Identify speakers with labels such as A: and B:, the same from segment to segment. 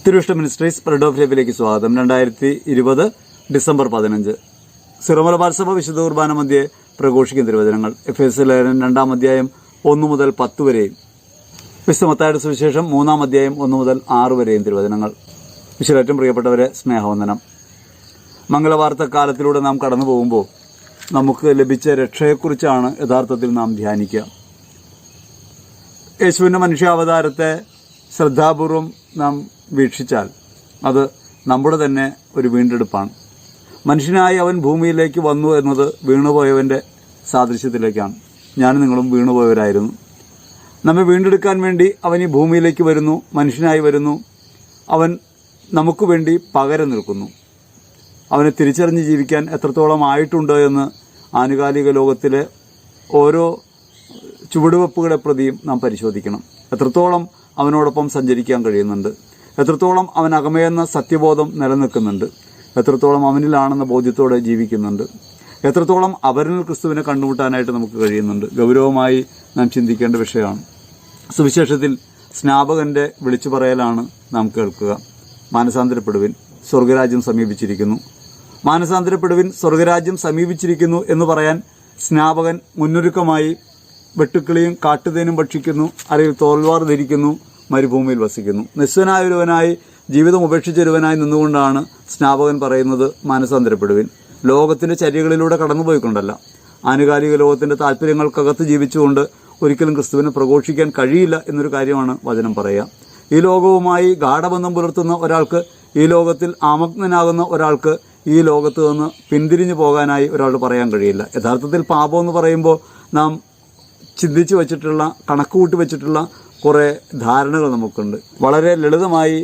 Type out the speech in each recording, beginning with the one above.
A: തിരുവിഷ്ട ministries spread of ലൈഫിലേക്ക് സ്വാഗതം. 2020 December 15 Syro Malabar സഭ വിശുദ്ധ കുർബാന മധ്യേ പ്രഘോഷിക്കുന്ന തിരുവചനങ്ങൾ. എഫേസ്യർ ലേഖനം 2-ാം അധ്യായം 1 മുതൽ 10 വരെയും വിശുദ്ധ മത്തായിയുടെ സുവിശേഷം 3-ാം അധ്യായം 1 മുതൽ 6 വരെയും തിരുവചനങ്ങൾ. വിശുദ്ധേറ്റവും പ്രിയപ്പെട്ടവരെ, സ്നേഹവന്ദനം. മംഗളവാർത്തക്കാലത്തിലൂടെ നാം കടന്നു പോകുമ്പോൾ നമുക്ക് ലഭിച്ച രക്ഷയെക്കുറിച്ചാണ് യഥാർത്ഥത്തിൽ നാം ധ്യാനിക്കുക. യേശുവിൻ്റെ മനുഷ്യാവതാരത്തെ ശ്രദ്ധാപൂർവം നാം വീക്ഷിച്ചാൽ അത് നമ്മുടെ തന്നെ ഒരു വീണ്ടെടുപ്പാണ്. മനുഷ്യനായി അവൻ ഭൂമിയിലേക്ക് വന്നു എന്നത് വീണുപോയവൻ്റെ സാദൃശ്യത്തിലേക്കാണ്. ഞാനും നിങ്ങളും വീണുപോയവരായിരുന്നു. നമ്മെ വീണ്ടെടുക്കാൻ വേണ്ടി അവൻ ഈ ഭൂമിയിലേക്ക് വരുന്നു, മനുഷ്യനായി വരുന്നു. അവൻ നമുക്ക് വേണ്ടി പകരം നിൽക്കുന്നു. അവനെ തിരിച്ചറിഞ്ഞ് ജീവിക്കാൻ എത്രത്തോളം ആയിട്ടുണ്ട് എന്ന് ആനുകാലിക ലോകത്തിലെ ഓരോ ചുവടുവെപ്പുകളെ പ്രതിയും നാം പരിശോധിക്കണം. എത്രത്തോളം അവനോടൊപ്പം സഞ്ചരിക്കാൻ കഴിയുന്നുണ്ട്, എത്രത്തോളം അവൻ അകമയെന്ന സത്യബോധം നിലനിൽക്കുന്നുണ്ട്, എത്രത്തോളം അവനിലാണെന്ന ബോധ്യത്തോടെ ജീവിക്കുന്നുണ്ട്, എത്രത്തോളം അവരിൽ ക്രിസ്തുവിനെ കണ്ടുമുട്ടാനായിട്ട് നമുക്ക് കഴിയുന്നുണ്ട്. ഗൗരവമായി നാം ചിന്തിക്കേണ്ട വിഷയമാണ്. സുവിശേഷത്തിൽ സ്നാപകന്റെ വിളിച്ചു പറയലാണ് നാം കേൾക്കുക. മാനസാന്തരപ്പെടുവിൻ, സ്വർഗരാജ്യം സമീപിച്ചിരിക്കുന്നു. മാനസാന്തരപ്പെടുവിൻ, സ്വർഗരാജ്യം സമീപിച്ചിരിക്കുന്നു എന്ന് പറയാൻ സ്നാപകൻ മുന്നൊരുക്കമായി വെട്ടുക്കിളിയും കാട്ടുതേനും ഭക്ഷിക്കുന്നു, അല്ലെങ്കിൽ തോൽവാർ ധരിക്കുന്നു, മരുഭൂമിയിൽ വസിക്കുന്നു. നിസ്വനായൊരുവനായി ജീവിതം ഉപേക്ഷിച്ചൊരുവനായി നിന്നുകൊണ്ടാണ് സ്നാപകൻ പറയുന്നത് മാനസാന്തരപ്പെടുവിൻ. ലോകത്തിന്റെ ചര്യകളിലൂടെ കടന്നുപോയിക്കൊണ്ടല്ല, ആനുകാലിക ലോകത്തിന്റെ താല്പര്യങ്ങൾക്കകത്ത് ജീവിച്ചുകൊണ്ട് ഒരിക്കലും ക്രിസ്തുവിനെ പ്രഘോഷിക്കാൻ കഴിയില്ല എന്നൊരു കാര്യമാണ് വചനം പറയുക. ഈ ലോകവുമായി ഗാഢബന്ധം പുലർത്തുന്ന ഒരാൾക്ക്, ഈ ലോകത്തിൽ ആമഗ്നനാകുന്ന ഒരാൾക്ക് ഈ ലോകത്ത് നിന്ന് പിന്തിരിഞ്ഞു പോകാനായി ഒരാൾ പറയാൻ കഴിയില്ല. യഥാർത്ഥത്തിൽ പാപം എന്ന് പറയുമ്പോൾ നാം ചിന്തിച്ചു വച്ചിട്ടുള്ള, കണക്കുകൂട്ടി വെച്ചിട്ടുള്ള കുറേ ധാരണകൾ നമുക്കുണ്ട്. വളരെ ലളിതമായി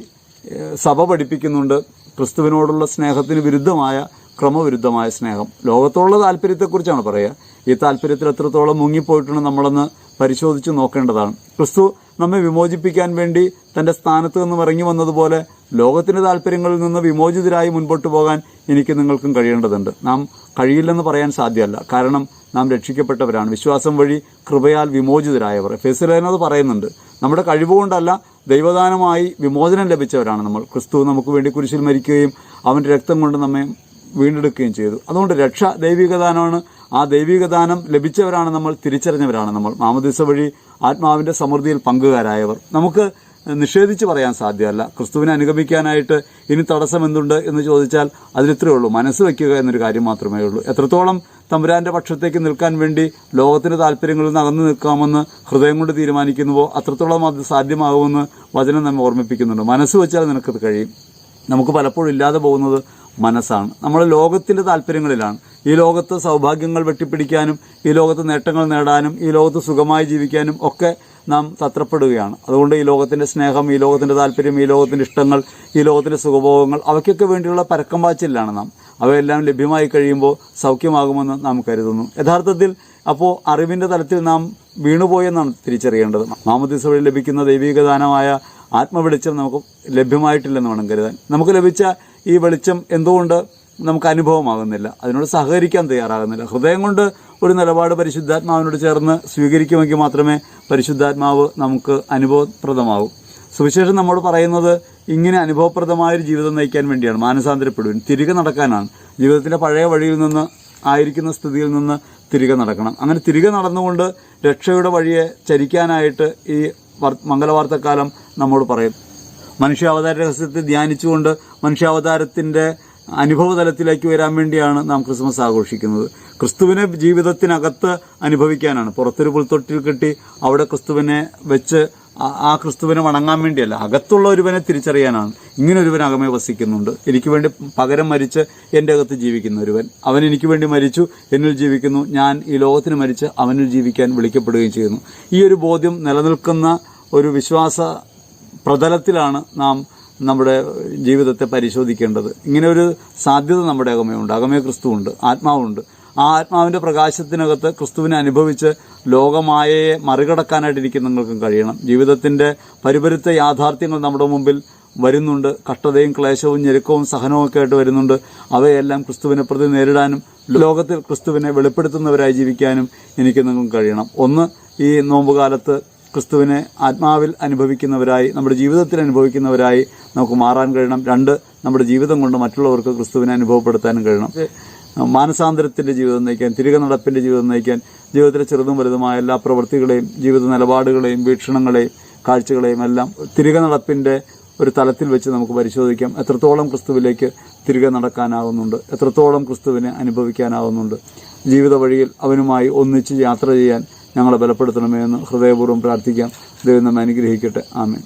A: സഭ പഠിപ്പിക്കുന്നുണ്ട് ക്രിസ്തുവിനോടുള്ള സ്നേഹത്തിന് വിരുദ്ധമായ, ക്രമവിരുദ്ധമായ സ്നേഹം. ലോകത്തോടുള്ള താല്പര്യത്തെക്കുറിച്ചാണ് പറയുക. ഈ താല്പര്യത്തിൽ എത്രത്തോളം മുങ്ങിപ്പോയിട്ടുണ്ട് നമ്മളെന്ന് പരിശോധിച്ച് നോക്കേണ്ടതാണ്. ക്രിസ്തു നമ്മെ വിമോചിപ്പിക്കാൻ വേണ്ടി തൻ്റെ സ്ഥാനത്ത് നിന്നും ഇറങ്ങി വന്നതുപോലെ ലോകത്തിൻ്റെ താല്പര്യങ്ങളിൽ നിന്ന് വിമോചിതരായി മുൻപോട്ട് പോകാൻ എനിക്ക് നിങ്ങൾക്കും കഴിയേണ്ടതുണ്ട്. നാം കഴിയില്ലെന്ന് പറയാൻ സാധ്യമല്ല. കാരണം നാം രക്ഷിക്കപ്പെട്ടവരാണ്, വിശ്വാസം വഴി കൃപയാൽ വിമോചിതരായവർ. എഫേസ്യർ ലേഖനം അത് പറയുന്നുണ്ട്. നമ്മുടെ കഴിവുകൊണ്ടല്ല, ദൈവദാനമായി വിമോചനം ലഭിച്ചവരാണ് നമ്മൾ. ക്രിസ്തു നമുക്ക് വേണ്ടി കുരിശിൽ മരിക്കുകയും അവൻ്റെ രക്തം കൊണ്ട് നമ്മെ വീണ്ടെടുക്കുകയും ചെയ്തു. അതുകൊണ്ട് രക്ഷ ദൈവികദാനമാണ്. ആ ദൈവികദാനം ലഭിച്ചവരാണ് നമ്മൾ, തിരിച്ചറിഞ്ഞവരാണ് നമ്മൾ. മാമോദീസ വഴി ആത്മാവിൻ്റെ സമൃദ്ധിയിൽ പങ്കുകാരായവർ. നമുക്ക് നിഷേധിച്ച് പറയാൻ സാധ്യമല്ല. ക്രിസ്തുവിനെ അനുഗമിക്കാനായിട്ട് ഇനി തടസ്സം എന്തുണ്ട് എന്ന് ചോദിച്ചാൽ അതിലിത്രയേ ഉള്ളൂ, മനസ്സ് വയ്ക്കുക എന്നൊരു കാര്യം മാത്രമേ ഉള്ളൂ. എത്രത്തോളം തമ്പുരാന്റെ പക്ഷത്തേക്ക് നിൽക്കാൻ വേണ്ടി ലോകത്തിന്റെ താല്പര്യങ്ങളിൽ നിന്ന് അകന്നു നിൽക്കാമെന്ന് ഹൃദയം കൊണ്ട് തീരുമാനിക്കുന്നുവോ അത്രത്തോളം അത് സാധ്യമാകുമെന്ന് വചനം നമ്മെ ഓർമ്മിപ്പിക്കുന്നുണ്ട്. മനസ്സ് വെച്ചാൽ നിനക്കത് കഴിയും. നമുക്ക് പലപ്പോഴും ഇല്ലാതെ പോകുന്നത് മനസ്സാണ്. നമ്മൾ ലോകത്തിന്റെ താല്പര്യങ്ങളിലാണ്. ഈ ലോകത്ത് സൗഭാഗ്യങ്ങൾ വെട്ടിപ്പിടിക്കാനും, ഈ ലോകത്ത് നേട്ടങ്ങൾ നേടാനും, ഈ ലോകത്ത് സുഖമായി ജീവിക്കാനും ഒക്കെ നാം തത്രപ്പെടുകയാണ്. അതുകൊണ്ട് ഈ ലോകത്തിന്റെ സ്നേഹം, ഈ ലോകത്തിന്റെ താല്പര്യം, ഈ ലോകത്തിന്റെ ഇഷ്ടങ്ങൾ, ഈ ലോകത്തിന്റെ സുഖഭോഗങ്ങൾ, അവയ്ക്കൊക്കെ വേണ്ടിയുള്ള പരക്കം പാച്ചിലാണ് നാം. അവയെല്ലാം ലഭ്യമായി കഴിയുമ്പോൾ സൗഖ്യമാകുമെന്ന് നാം കരുതുന്നു. യഥാർത്ഥത്തിൽ അപ്പോൾ അറിവിന്റെ തലത്തിൽ നാം വീണുപോയെന്നാണ് തിരിച്ചറിയേണ്ടത്. മാമോദീസ വഴി ലഭിക്കുന്ന ദൈവികദാനമായ ആത്മവെളിച്ചം നമുക്ക് ലഭ്യമായിട്ടില്ലെന്ന് വേണം കരുതാൻ. നമുക്ക് ലഭിച്ച ഈ വെളിച്ചം എന്തുകൊണ്ട് നമുക്ക് അനുഭവമാകുന്നില്ല? അതിനോട് സഹകരിക്കാൻ തയ്യാറാകുന്നില്ല. ഹൃദയം കൊണ്ട് ഒരു നിലപാട് പരിശുദ്ധാത്മാവിനോട് ചേർന്ന് സ്വീകരിക്കുമെങ്കിൽ മാത്രമേ പരിശുദ്ധാത്മാവ് നമുക്ക് അനുഭവപ്രദമാകൂ. സുവിശേഷം നമ്മോട് പറയുന്നത് ഇങ്ങനെ അനുഭവപ്രദമായൊരു ജീവിതം നയിക്കാൻ വേണ്ടിയാണ്. മാനസാന്തരപ്പെടുവിൻ, തിരികെ നടക്കാനാണ്. ജീവിതത്തിൻ്റെ പഴയ വഴിയിൽ നിന്ന്, ആയിരിക്കുന്ന സ്ഥിതിയിൽ നിന്ന് തിരികെ നടക്കണം. അങ്ങനെ തിരികെ നടന്നുകൊണ്ട് രക്ഷയുടെ വഴിയെ ചരിക്കാനായിട്ട് ഈ മംഗളവാർത്തക്കാലം നമ്മോട് പറയും. മനുഷ്യാവതാര രഹസ്യത്തെ ധ്യാനിച്ചുകൊണ്ട് മനുഷ്യാവതാരത്തിൻ്റെ അനുഭവതലത്തിലേക്ക് വരാൻ വേണ്ടിയാണ് നാം ക്രിസ്മസ് ആഘോഷിക്കുന്നത്. ക്രിസ്തുവിനെ ജീവിതത്തിനകത്ത് അനുഭവിക്കാനാണ്. പുറത്തൊരു പുൽത്തൊട്ടിൽ കെട്ടി അവിടെ ക്രിസ്തുവിനെ വെച്ച് ആ ക്രിസ്തുവിനെ വണങ്ങാൻ വേണ്ടിയല്ല, അകത്തുള്ള ഒരുവനെ തിരിച്ചറിയാനാണ്. ഇങ്ങനെ ഒരുവൻ അകമേ വസിക്കുന്നുണ്ട്, എനിക്ക് വേണ്ടി പകരം മരിച്ച് എൻ്റെ അകത്ത് ജീവിക്കുന്ന ഒരുവൻ. അവൻ എനിക്ക് വേണ്ടി മരിച്ചു, എന്നിൽ ജീവിക്കുന്നു. ഞാൻ ഈ ലോകത്തിന് മരിച്ച് അവനിൽ ജീവിക്കാൻ വിളിക്കപ്പെടുകയും ചെയ്യുന്നു. ഈ ഒരു ബോധ്യം നിലനിൽക്കുന്ന ഒരു വിശ്വാസ പ്രതലത്തിലാണ് നാം നമ്മുടെ ജീവിതത്തെ പരിശോധിക്കേണ്ടത്. ഇങ്ങനെ ഒരു സാധ്യത നമ്മുടെ അകമയുണ്ട്. അകമേ ക്രിസ്തുവുണ്ട്, ആത്മാവുണ്ട്. ആ ആത്മാവിൻ്റെ പ്രകാശത്തിനകത്ത് ക്രിസ്തുവിനെ അനുഭവിച്ച് ലോകമായയെ മറികടക്കാനായിട്ട് എനിക്ക് നിങ്ങൾക്കും കഴിയണം. ജീവിതത്തിൻ്റെ പരിപരുത്ത യാഥാർത്ഥ്യങ്ങൾ നമ്മുടെ മുമ്പിൽ വരുന്നുണ്ട്. കഷ്ടതയും ക്ലേശവും ഞെരുക്കവും സഹനവും ഒക്കെ ആയിട്ട് വരുന്നുണ്ട്. അവയെല്ലാം ക്രിസ്തുവിനെ പ്രതി നേരിടാനും ലോകത്തിൽ ക്രിസ്തുവിനെ വെളിപ്പെടുത്തുന്നവരായി ജീവിക്കാനും എനിക്ക് നിങ്ങൾക്കും കഴിയണം. ഒന്ന്, ഈ നോമ്പുകാലത്ത് ക്രിസ്തുവിനെ ആത്മാവിൽ അനുഭവിക്കുന്നവരായി, നമ്മുടെ ജീവിതത്തിൽ അനുഭവിക്കുന്നവരായി നമുക്ക് മാറാൻ കഴിയണം. 2, നമ്മുടെ ജീവിതം കൊണ്ട് മറ്റുള്ളവർക്ക് ക്രിസ്തുവിനെ അനുഭവപ്പെടുത്താനും കഴിയണം. മാനസാന്തരത്തിൻ്റെ ജീവിതം നയിക്കാൻ, തിരികെ നടപ്പിൻ്റെ ജീവിതം നയിക്കാൻ, ജീവിതത്തിലെ ചെറുതും വലുതുമായ എല്ലാ പ്രവൃത്തികളെയും, ജീവിത നിലപാടുകളെയും, വീക്ഷണങ്ങളെയും, കാഴ്ചകളെയും എല്ലാം തിരികെ നടപ്പിൻ്റെ ഒരു തലത്തിൽ വെച്ച് നമുക്ക് പരിശോധിക്കാം. എത്രത്തോളം ക്രിസ്തുവിലേക്ക് തിരികെ നടക്കാനാകുന്നുണ്ട്, എത്രത്തോളം ക്രിസ്തുവിനെ അനുഭവിക്കാനാകുന്നുണ്ട്. ജീവിത വഴിയിൽ അവനുമായി ഒന്നിച്ച് യാത്ര ചെയ്യാൻ ഞങ്ങളെ ബലപ്പെടുത്തണമേ എന്ന് ഹൃദയപൂർവ്വം പ്രാർത്ഥിക്കാം. ദൈവം നമ്മെ അനുഗ്രഹിക്കട്ടെ. ആമേൻ.